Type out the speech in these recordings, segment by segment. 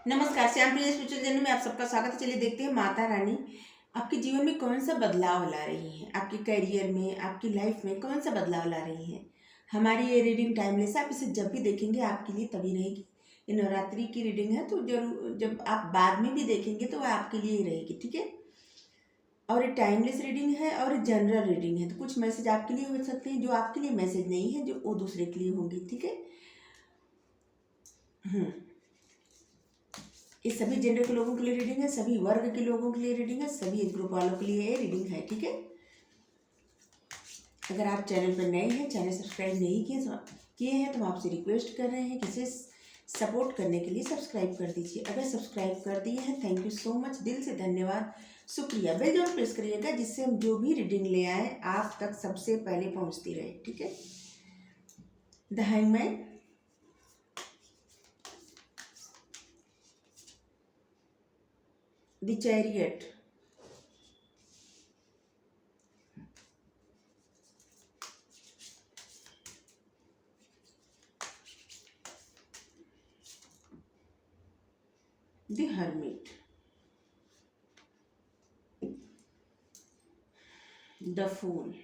नमस्कार, श्याम प्रिय spiritual journey में आप सबका स्वागत है। चलिए देखते हैं माता रानी आपके जीवन में कौन सा बदलाव ला रही हैं, आपके करियर में, आपकी लाइफ में कौन सा बदलाव ला रही हैं। हमारी ये रीडिंग टाइमलेस है, आप इसे जब भी देखेंगे आपके लिए तभी रहेगी। ये नवरात्रि की रीडिंग है तो जरूर जब आप बाद में भी देखेंगे तो वह आपके लिए ही रहेगी, ठीक है। और ये टाइमलेस रीडिंग है और ये जनरल रीडिंग है, तो कुछ मैसेज आपके लिए हो सकते हैं जो आपके लिए मैसेज नहीं है, जो वो दूसरे के लिए होंगे, ठीक है। हम्म ये सभी जेंडर के लोगों के लिए रीडिंग है, सभी वर्ग के लोगों के लिए रीडिंग है, सभी एज ग्रुप वालों के लिए ये रीडिंग है, ठीक है। अगर आप चैनल पर नए हैं, चैनल सब्सक्राइब नहीं किए हैं तो हम आपसे रिक्वेस्ट कर रहे हैं कि इसे सपोर्ट करने के लिए सब्सक्राइब कर दीजिए। अगर सब्सक्राइब कर दिए हैं, थैंक यू सो मच, दिल से धन्यवाद, शुक्रिया। बेल जरूर प्रेस करिएगा जिससे हम जो भी रीडिंग ले आए आप तक सबसे पहले पहुंचती रहे, ठीक है। The hangman, the chariot, the hermit, the fool,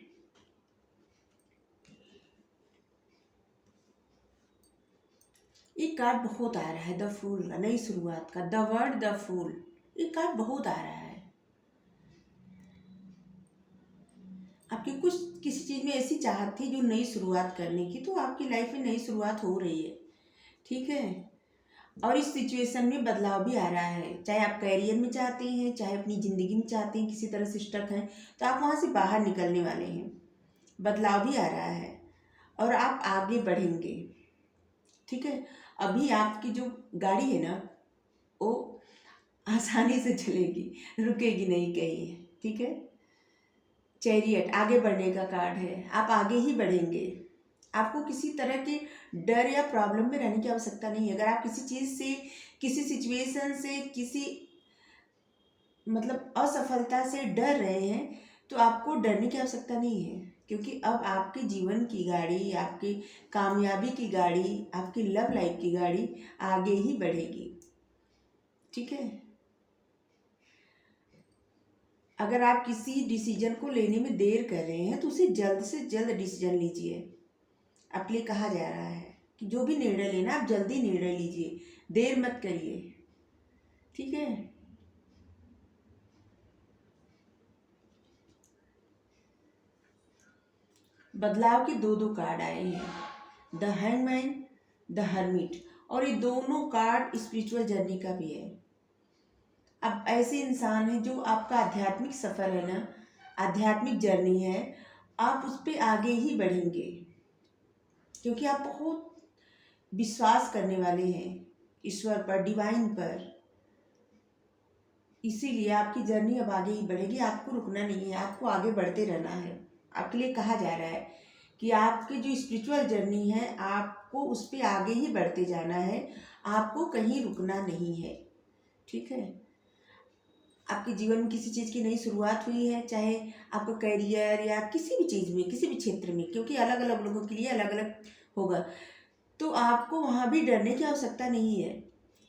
ये कार्ड बहुत आ रहा है, द फूल का, नई शुरुआत का, द वर्ड द फूल, ये कार्ड बहुत आ रहा है। आपकी कुछ किसी चीज़ में ऐसी चाहत थी जो नई शुरुआत करने की, तो आपकी लाइफ में नई शुरुआत हो रही है, ठीक है। और इस सिचुएशन में बदलाव भी आ रहा है, चाहे आप करियर में चाहते हैं, चाहे अपनी ज़िंदगी में चाहते हैं, किसी तरह से स्टक हैं तो आप वहाँ से बाहर निकलने वाले हैं। बदलाव भी आ रहा है और आप आगे बढ़ेंगे, ठीक है। अभी आपकी जो गाड़ी है ना वो आसानी से चलेगी, रुकेगी नहीं कहीं, ठीक है। चैरियट आगे बढ़ने का कार्ड है, आप आगे ही बढ़ेंगे। आपको किसी तरह के डर या प्रॉब्लम में रहने की आवश्यकता नहीं है। अगर आप किसी चीज़ से, किसी सिचुएशन से, किसी मतलब असफलता से डर रहे हैं तो आपको डरने की आवश्यकता नहीं है, क्योंकि अब आपके जीवन की गाड़ी, आपकी कामयाबी की गाड़ी, आपकी लव लाइफ की गाड़ी आगे ही बढ़ेगी, ठीक है। अगर आप किसी डिसीजन को लेने में देर कर रहे हैं तो उसे जल्द से जल्द डिसीजन लीजिए। आपके लिए कहा जा रहा है कि जो भी निर्णय लेना आप जल्दी निर्णय लीजिए, देर मत करिए, ठीक है। बदलाव के दो दो कार्ड आए हैं, द हैंगमैन, द हर्मिट, और ये दोनों कार्ड स्पिरिचुअल जर्नी का भी है। अब ऐसे इंसान हैं जो आपका आध्यात्मिक सफ़र है ना, आध्यात्मिक जर्नी है, आप उस पर आगे ही बढ़ेंगे, क्योंकि आप बहुत विश्वास करने वाले हैं ईश्वर पर, डिवाइन पर। इसीलिए आपकी जर्नी अब आगे ही बढ़ेगी, आपको रुकना नहीं है, आपको आगे बढ़ते रहना है। आपके लिए कहा जा रहा है कि आपकी जो स्पिरिचुअल जर्नी है आपको उस पर आगे ही बढ़ते जाना है, आपको कहीं रुकना नहीं है, ठीक है। आपके जीवन में किसी चीज़ की नई शुरुआत हुई है, चाहे आपका करियर या किसी भी चीज़ में, किसी भी क्षेत्र में, क्योंकि अलग अलग लोगों के लिए अलग अलग होगा, तो आपको वहाँ भी डरने की आवश्यकता नहीं है,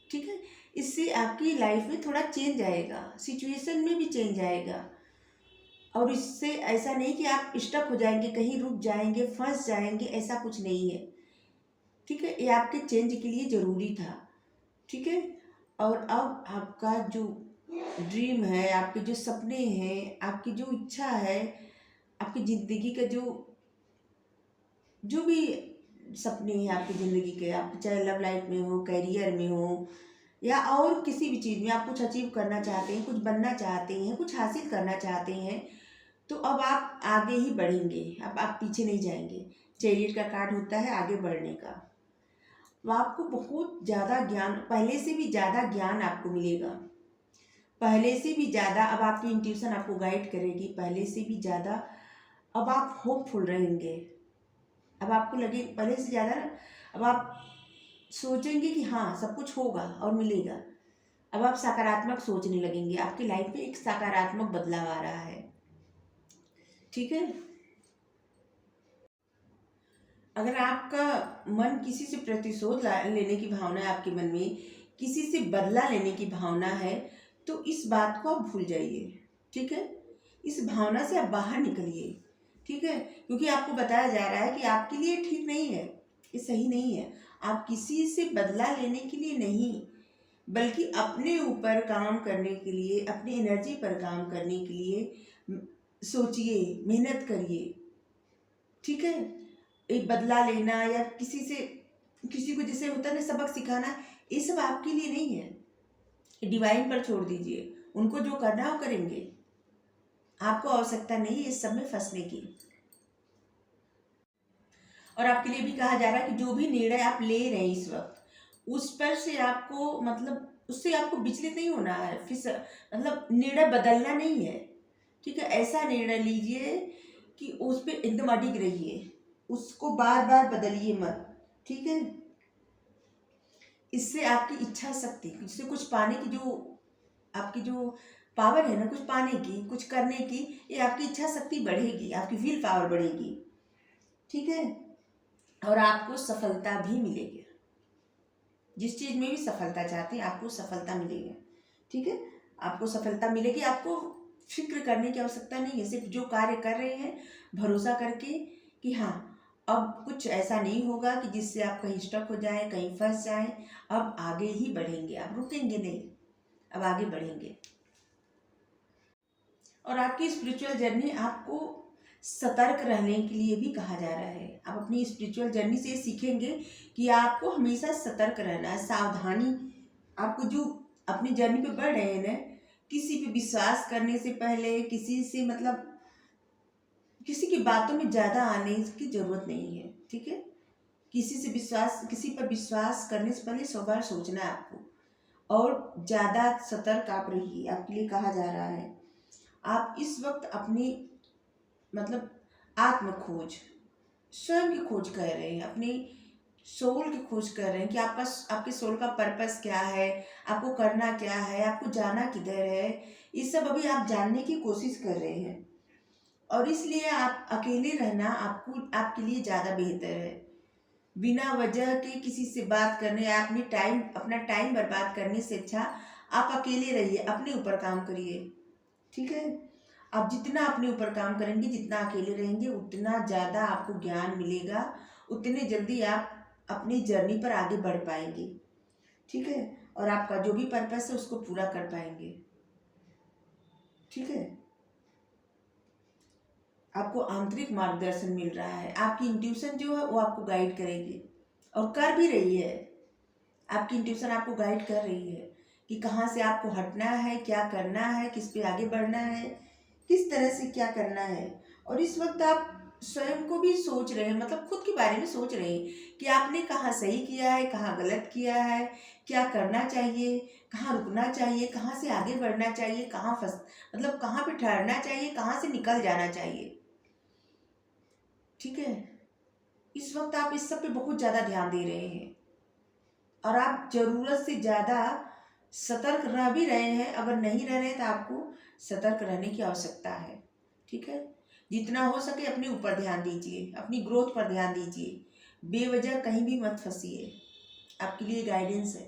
ठीक है। इससे आपकी लाइफ में थोड़ा चेंज आएगा, सिचुएशन में भी चेंज आएगा, और इससे ऐसा नहीं कि आप स्टक हो जाएंगे, कहीं रुक जाएंगे, फंस जाएंगे, ऐसा कुछ नहीं है, ठीक है। ये आपके चेंज के लिए ज़रूरी था, ठीक है। और अब आपका जो ड्रीम है, आपके जो सपने हैं, आपकी जो इच्छा है, आपकी ज़िंदगी का जो जो भी सपने हैं आपकी ज़िंदगी के, आप चाहे लव लाइफ में हो, करियर में हो, या और किसी भी चीज़ में आप कुछ अचीव करना चाहते हैं, कुछ बनना चाहते हैं, कुछ हासिल करना चाहते हैं, तो अब आप आगे ही बढ़ेंगे, अब आप पीछे नहीं जाएंगे। चैरियट का कार्ड होता है आगे बढ़ने का। तो आपको बहुत ज़्यादा ज्ञान, पहले से भी ज़्यादा ज्ञान आपको मिलेगा, पहले से भी ज़्यादा अब आपकी इंट्यूशन आपको गाइड करेगी, पहले से भी ज़्यादा अब आप होपफुल रहेंगे। अब आपको लगे पहले से ज़्यादा ना, अब आप सोचेंगे कि हाँ सब कुछ होगा और मिलेगा। अब आप सकारात्मक सोचने लगेंगे, आपकी लाइफ में एक सकारात्मक बदलाव आ रहा है, ठीक है। अगर आपका मन किसी से प्रतिशोध लेने की भावना है आपके मन में, किसी से बदला लेने की भावना है, तो इस बात को आप भूल जाइए। ठीक है, इस भावना से आप बाहर निकलिए। ठीक है, क्योंकि आपको बताया जा रहा है कि आपके लिए ठीक नहीं है, ये सही नहीं है। आप किसी से बदला लेने के लिए नहीं, बल्कि अपने ऊपर काम करने के लिए, अपनी एनर्जी पर काम करने के लिए सोचिए, मेहनत करिए। ठीक है, एक बदला लेना या किसी को जैसे होता है ना सबक सिखाना, ये सब आपके लिए नहीं है। डिवाइन पर छोड़ दीजिए, उनको जो करना है वो करेंगे। आपको आवश्यकता नहीं है इस सब में फंसने की। और आपके लिए भी कहा जा रहा है कि जो भी निर्णय आप ले रहे हैं इस वक्त, उस पर से आपको मतलब उससे आपको विचलित नहीं होना है, फिर मतलब निर्णय बदलना नहीं है। ठीक है, ऐसा निर्णय लीजिए कि उस पर एकदम अडिग रहिए, उसको बार बार बदलिए मत। ठीक है, इससे आपकी इच्छा शक्ति, जिससे कुछ पाने की जो आपकी जो पावर है ना, कुछ पाने की, कुछ करने की, ये आपकी इच्छा शक्ति बढ़ेगी, आपकी विल पावर बढ़ेगी। ठीक है, और आपको सफलता भी मिलेगी। जिस चीज़ में भी सफलता चाहते हैं आपको सफलता मिलेगी। ठीक है, आपको सफलता मिलेगी। आपको फिक्र करने की आवश्यकता नहीं है, सिर्फ जो कार्य कर रहे हैं भरोसा करके कि हाँ, अब कुछ ऐसा नहीं होगा कि जिससे आप कहीं स्टक हो जाएं, कहीं फंस जाएं। अब आगे ही बढ़ेंगे, आप रुकेंगे नहीं, अब आगे बढ़ेंगे। और आपकी स्पिरिचुअल जर्नी आपको सतर्क रहने के लिए भी कहा जा रहा है। आप अपनी स्पिरिचुअल जर्नी से सीखेंगे कि आपको हमेशा सतर्क रहना है, सावधानी। आपको जो अपनी जर्नी पे बढ़ रहे हैं ना, किसी पे विश्वास करने से पहले किसी से मतलब किसी की बातों में ज़्यादा आने की ज़रूरत नहीं है। ठीक है, किसी पर विश्वास करने से पहले 100 बार सोचना है आपको। और ज़्यादा सतर्क आप रहिए, आपके लिए कहा जा रहा है। आप इस वक्त अपनी मतलब आत्म खोज, स्वयं की खोज कर रहे हैं, अपनी सोल की खोज कर रहे हैं कि आपके सोल का पर्पस क्या है, आपको करना क्या है, आपको जाना किधर है। ये सब अभी आप जानने की कोशिश कर रहे हैं, और इसलिए आप अकेले रहना आपके लिए ज़्यादा बेहतर है। बिना वजह के किसी से बात करने या अपना टाइम बर्बाद करने से अच्छा आप अकेले रहिए, अपने ऊपर काम करिए। ठीक है, आप जितना अपने ऊपर काम करेंगे, जितना अकेले रहेंगे, उतना ज़्यादा आपको ज्ञान मिलेगा, उतने जल्दी आप अपनी जर्नी पर आगे बढ़ पाएंगे। ठीक है, और आपका जो भी पर्पस है उसको पूरा कर पाएंगे। ठीक है, आपको आंतरिक मार्गदर्शन मिल रहा है, आपकी इंट्यूशन जो है वो आपको गाइड करेगी, और कर भी रही है। आपकी इंट्यूशन आपको गाइड कर रही है कि कहाँ से आपको हटना है, क्या करना है, किस पे आगे बढ़ना है, किस तरह से क्या करना है। और इस वक्त आप स्वयं को भी सोच रहे हैं, मतलब खुद के बारे में सोच रहे हैं कि आपने कहाँ सही किया है, कहाँ गलत किया है, क्या करना चाहिए, कहाँ रुकना चाहिए, कहाँ से आगे बढ़ना चाहिए, कहाँ पे ठहरना चाहिए, कहाँ से निकल जाना चाहिए। ठीक है, इस वक्त आप इस सब पे बहुत ज़्यादा ध्यान दे रहे हैं, और आप ज़रूरत से ज़्यादा सतर्क रह भी रहे हैं। अगर नहीं रह रहे हैं तो आपको सतर्क रहने की आवश्यकता है। ठीक है, जितना हो सके अपने ऊपर ध्यान दीजिए, अपनी ग्रोथ पर ध्यान दीजिए। बेवजह कहीं भी मत फंसिए, आपके लिए गाइडेंस है,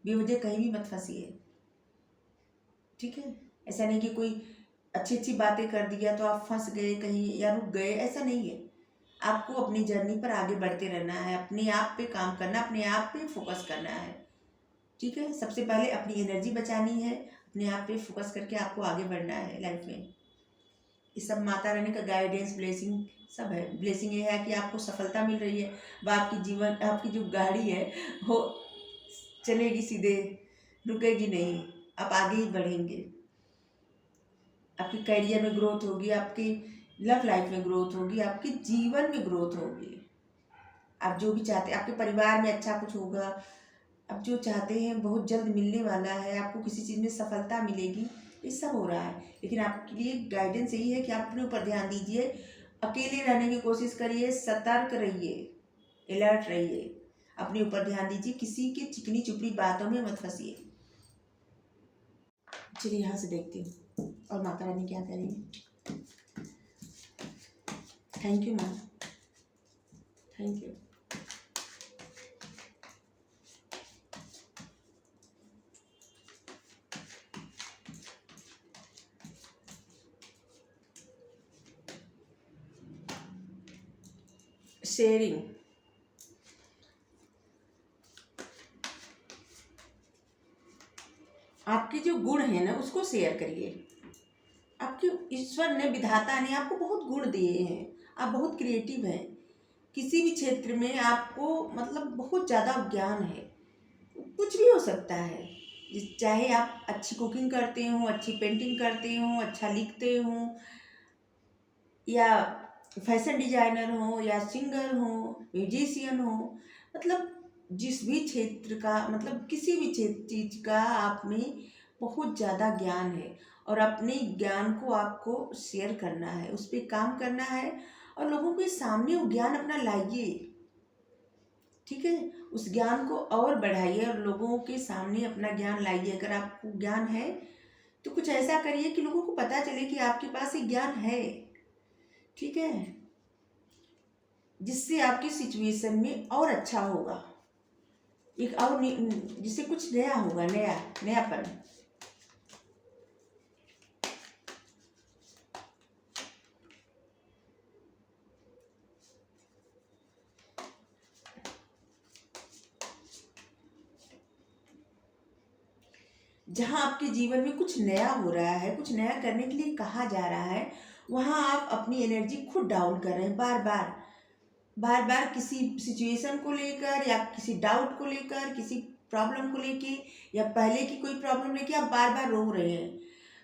बेवजह कहीं भी मत फंसिए। ठीक है, ऐसा नहीं कि कोई अच्छी अच्छी बातें कर दिया तो आप फंस गए कहीं या रुक गए, ऐसा नहीं है। आपको अपनी जर्नी पर आगे बढ़ते रहना है, अपने आप पे काम करना, अपने आप पे फोकस करना है। ठीक है, सबसे पहले अपनी एनर्जी बचानी है, अपने आप पे फोकस करके आपको आगे बढ़ना है लाइफ में। इस सब माता रानी का गाइडेंस, ब्लेसिंग सब है। ब्लेसिंग ये है कि आपको सफलता मिल रही है, वह आपकी जो गाड़ी है वो चलेगी सीधे, रुकेगी नहीं, आप आगे ही बढ़ेंगे। आपके करियर में ग्रोथ होगी, आपकी लव लाइफ में ग्रोथ होगी, आपके जीवन में ग्रोथ होगी। आप जो भी चाहते हैं, आपके परिवार में अच्छा कुछ होगा। आप जो चाहते हैं बहुत जल्द मिलने वाला है, आपको किसी चीज़ में सफलता मिलेगी, ये सब हो रहा है। लेकिन आपके लिए गाइडेंस यही है कि आप अपने ऊपर ध्यान दीजिए, अकेले रहने की कोशिश करिए, सतर्क रहिए, अलर्ट रहिए, अपने ऊपर ध्यान दीजिए, किसी की चिकनी चुपड़ी बातों में मत फंसिए। चलिए यहाँ से देखती हूँ और माता रानी क्या करेंगे। Thank you ma'am, thank you. Sharing, आपके जो गुण है ना उसको शेयर करिए। आपके ईश्वर ने, विधाता ने आपको बहुत गुण दिए हैं, आप बहुत क्रिएटिव हैं। किसी भी क्षेत्र में आपको मतलब बहुत ज़्यादा ज्ञान है, कुछ भी हो सकता है। चाहे आप अच्छी कुकिंग करते हो, अच्छी पेंटिंग करते हो, अच्छा लिखते हो, या फैशन डिजाइनर हो, या सिंगर हो, म्यूजिशियन हो, मतलब जिस भी क्षेत्र का, मतलब किसी भी चीज का आप में बहुत ज़्यादा ज्ञान है, और अपने ज्ञान को आपको शेयर करना है, उस पर काम करना है, और लोगों के सामने वो ज्ञान अपना लाइए। ठीक है, उस ज्ञान को और बढ़ाइए और लोगों के सामने अपना ज्ञान लाइए। अगर आपको ज्ञान है तो कुछ ऐसा करिए कि लोगों को पता चले कि आपके पास एक ज्ञान है। ठीक है, जिससे आपकी सिचुएशन में और अच्छा होगा, एक और जिससे कुछ नया होगा, नयापन। जहाँ आपके जीवन में कुछ नया हो रहा है, कुछ नया करने के लिए कहा जा रहा है, वहाँ आप अपनी एनर्जी खुद डाउन कर रहे हैं, बार बार किसी सिचुएशन को लेकर, या किसी डाउट को लेकर, किसी प्रॉब्लम को लेके, या पहले की कोई प्रॉब्लम लेके आप बार बार रो रहे हैं।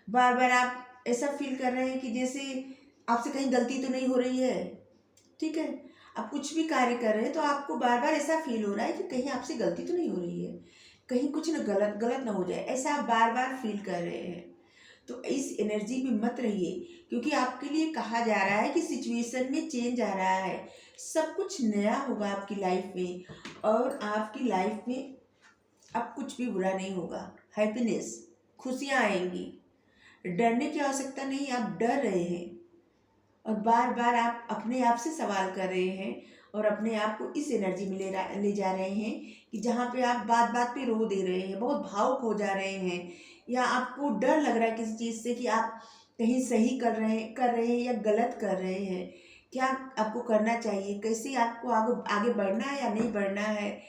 बार बार आप ऐसा फील कर रहे हैं कि जैसे आपसे कहीं गलती तो नहीं हो रही है। ठीक है, आप कुछ भी कार्य कर रहे हैं तो आपको बार बार ऐसा फील हो रहा है कि कहीं आपसे गलती तो नहीं हो रही है, कहीं कुछ न गलत गलत ना हो जाए, ऐसा आप बार बार फील कर रहे हैं। तो इस एनर्जी में मत रहिए, क्योंकि आपके लिए कहा जा रहा है कि सिचुएशन में चेंज आ रहा है, सब कुछ नया होगा आपकी लाइफ में, और आपकी लाइफ में अब कुछ भी बुरा नहीं होगा। हैप्पीनेस, खुशियाँ आएंगी। डरने की आवश्यकता नहीं, आप डर रहे हैं और बार बार आप अपने आप से सवाल कर रहे हैं, और अपने आप को इस एनर्जी में ले जा रहे हैं कि जहाँ पे आप बात बात पे रो दे रहे हैं, बहुत भावुक हो जा रहे हैं, या आपको डर लग रहा है किसी चीज़ से कि आप कहीं सही कर रहे हैं या गलत कर रहे हैं, क्या आपको करना चाहिए, कैसे आपको आगे आगे बढ़ना है या नहीं बढ़ना है,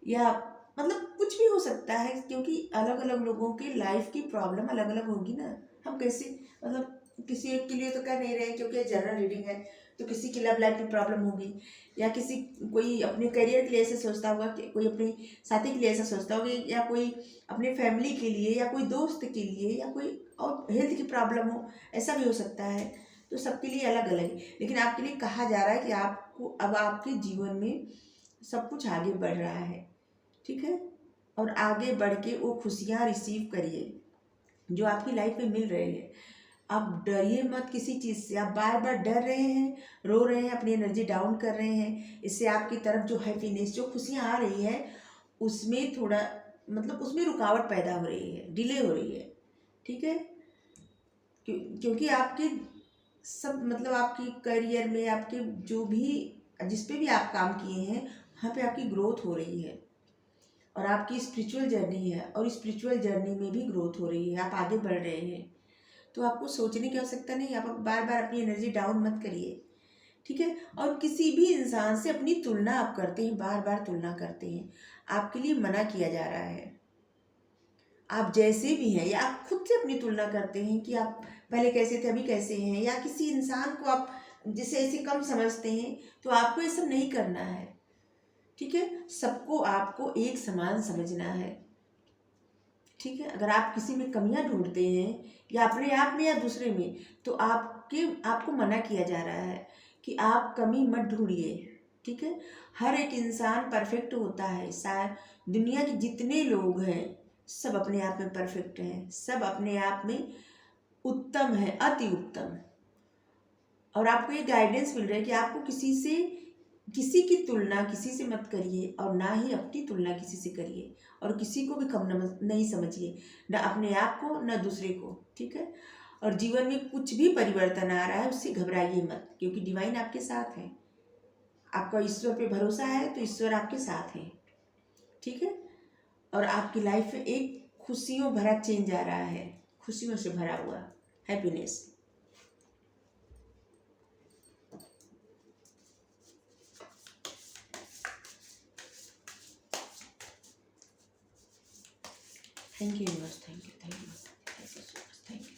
या मतलब कुछ भी हो सकता है, क्योंकि अलग अलग लोगों की लाइफ की प्रॉब्लम अलग अलग होगी ना। हम कैसे, मतलब किसी एक के लिए तो कह नहीं रहे क्योंकि जनरल रीडिंग है, तो किसी की लव लाइफ में प्रॉब्लम होगी, या किसी, कोई अपने करियर के लिए ऐसे सोचता होगा, कि कोई अपने साथी के लिए ऐसा सोचता होगा, या कोई अपने फैमिली के लिए, या कोई दोस्त के लिए, या कोई और हेल्थ की प्रॉब्लम हो, ऐसा भी हो सकता है। तो सबके लिए अलग अलग है, लेकिन आपके लिए कहा जा रहा है कि आपको अब आपके जीवन में सब कुछ आगे बढ़ रहा है। ठीक है, और आगे बढ़ के वो खुशियाँ रिसीव करिए जो आपकी लाइफ में मिल रही है। आप डरिए मत किसी चीज़ से, आप बार बार डर रहे हैं, रो रहे हैं, अपनी एनर्जी डाउन कर रहे हैं, इससे आपकी तरफ जो हैप्पीनेस, जो खुशियाँ आ रही है, उसमें थोड़ा मतलब उसमें रुकावट पैदा हो रही है, डिले हो रही है। ठीक है, क्योंकि आपके सब, मतलब आपकी करियर में, आपके जो भी, जिस पे भी आप काम किए हैं, वहाँ पे आपकी ग्रोथ हो रही है, और आपकी स्पिरिचुअल जर्नी है, और स्पिरिचुअल जर्नी में भी ग्रोथ हो रही है, आप आगे बढ़ रहे हैं। तो आपको सोचने की आवश्यकता नहीं, आप बार बार अपनी एनर्जी डाउन मत करिए। ठीक है, और किसी भी इंसान से अपनी तुलना आप करते हैं, बार बार तुलना करते हैं, आपके लिए मना किया जा रहा है। आप जैसे भी हैं, या आप खुद से अपनी तुलना करते हैं कि आप पहले कैसे थे, अभी कैसे हैं, या किसी इंसान को आप जिसे ऐसे कम समझते हैं, तो आपको ये सब नहीं करना है। ठीक है, सबको आपको एक समान समझना है। ठीक है, अगर आप किसी में कमियां ढूंढते हैं, या अपने आप में या दूसरे में, तो आपको मना किया जा रहा है कि आप कमी मत ढूंढिए। ठीक है, हर एक इंसान परफेक्ट होता है, शायद दुनिया के जितने लोग हैं सब अपने आप में परफेक्ट हैं, सब अपने आप में उत्तम है, अति उत्तम। और आपको ये गाइडेंस मिल रहा है कि आपको किसी की तुलना किसी से मत करिए, और ना ही अपनी तुलना किसी से करिए, और किसी को भी कम नहीं समझिए, ना अपने आप को ना दूसरे को। ठीक है, और जीवन में कुछ भी परिवर्तन आ रहा है उससे घबराइए मत, क्योंकि डिवाइन आपके साथ है, आपका ईश्वर पे भरोसा है तो ईश्वर आपके साथ है। ठीक है, और आपकी लाइफ में एक खुशियों भरा चेंज आ रहा है, खुशियों से भरा हुआ happiness. Thank you universe, thank you, thank you, thank you so much, thank you.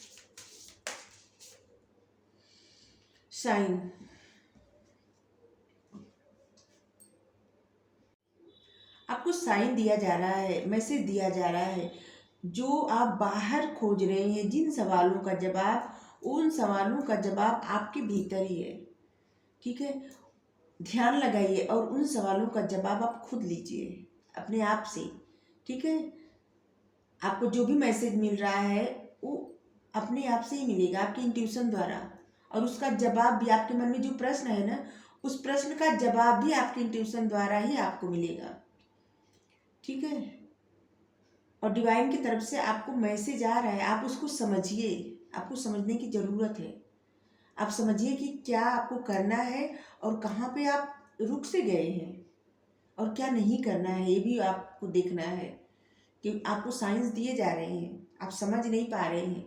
Sign, आपको साइन दिया जा रहा है, मैसेज दिया जा रहा है। जो आप बाहर खोज रहे हैं जिन सवालों का जवाब, उन सवालों का जवाब आपके भीतर ही है। ठीक है, ध्यान लगाइए और उन सवालों का जवाब आप खुद लीजिए अपने आप से। ठीक है, आपको जो भी मैसेज मिल रहा है वो अपने आप से ही मिलेगा, आपके इंट्यूशन द्वारा। और उसका जवाब भी, आपके मन में जो प्रश्न है ना, उस प्रश्न का जवाब भी आपके इंट्यूशन द्वारा ही आपको मिलेगा। ठीक है, और डिवाइन की तरफ से आपको मैसेज आ रहा है, आप उसको समझिए। आपको समझने की ज़रूरत है। आप समझिए कि क्या आपको करना है और कहाँ पे आप रुक से गए हैं और क्या नहीं करना है, ये भी आपको देखना है। कि आपको साइंस दिए जा रहे हैं, आप समझ नहीं पा रहे हैं,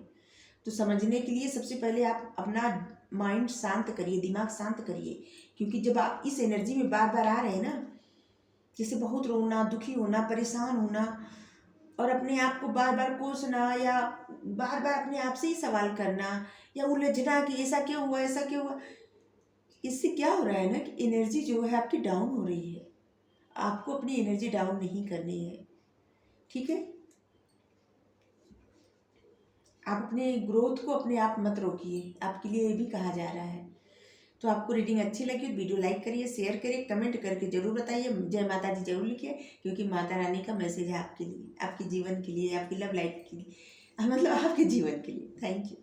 तो समझने के लिए सबसे पहले आप अपना माइंड शांत करिए, दिमाग शांत करिए। क्योंकि जब आप इस एनर्जी में बार बार आ रहे हैं ना, जैसे बहुत रोना, दुखी होना, परेशान होना और अपने आप को बार बार कोसना या बार बार अपने आप से ही सवाल करना या उलझना कि ऐसा क्यों हुआ, ऐसा क्यों हुआ, इससे क्या हो रहा है ना कि एनर्जी जो है आपकी डाउन हो रही है। आपको अपनी एनर्जी डाउन नहीं करनी है। ठीक है, आप अपने ग्रोथ को अपने आप मत रोकिए, आपके लिए ये भी कहा जा रहा है। तो आपको रीडिंग अच्छी लगी तो वीडियो लाइक करिए, शेयर करिए, कमेंट करके जरूर बताइए, जय माता दी जरूर लिखिए। क्योंकि माता रानी का मैसेज है आपके लिए, आपके जीवन के लिए, आपकी लव लाइफ के लिए, मतलब आपके जीवन के लिए। Thank you.